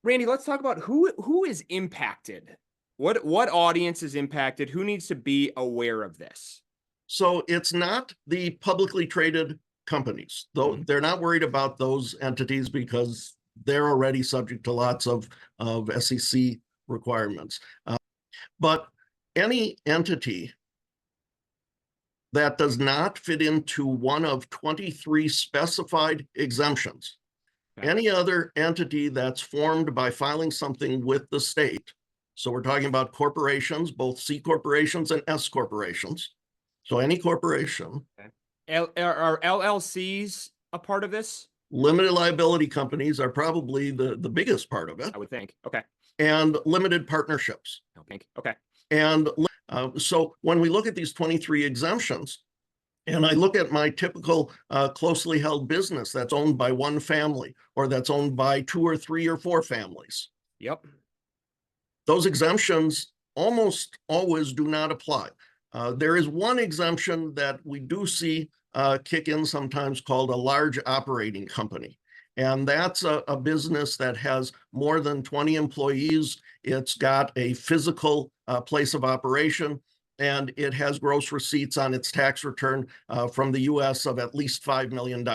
Randy, let's talk about who is impacted. What audience is impacted? Who needs to be aware of this? So it's not the publicly traded companies, though they're not worried about those entities because they're already subject to lots of SEC requirements. But any entity that does not fit into one of 23 specified exemptions, Okay. any other entity that's formed by filing something with the state. So we're talking about corporations, both C corporations and S corporations. So any corporation. Okay. Are LLCs a part of this? Limited liability companies are probably the biggest part of it. I would think. Okay. And limited partnerships. I think. Okay. And so when we look at these 23 exemptions, and I look at my typical closely held business that's owned by one family or that's owned by 2 or 3 or 4 families. Yep. Those exemptions almost always do not apply. There is one exemption that we do see kick in sometimes called a large operating company. And that's a business that has more than 20 employees. It's got a physical place of operation, and it has gross receipts on its tax return from the US of at least $5 million.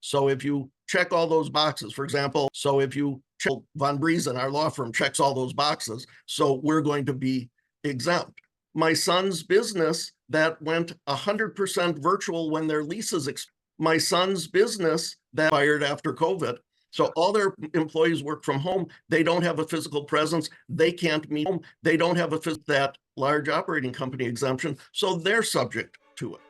So if you check all those boxes, for example, if you check Von Briesen, our law firm, checks all those boxes, so we're going to be exempt. My son's business that went 100% virtual when their leases expired. My son's business that fired after COVID. So all their employees work from home. They don't have a physical presence. They can't meet home. They don't have that large operating company exemption. So they're subject to it.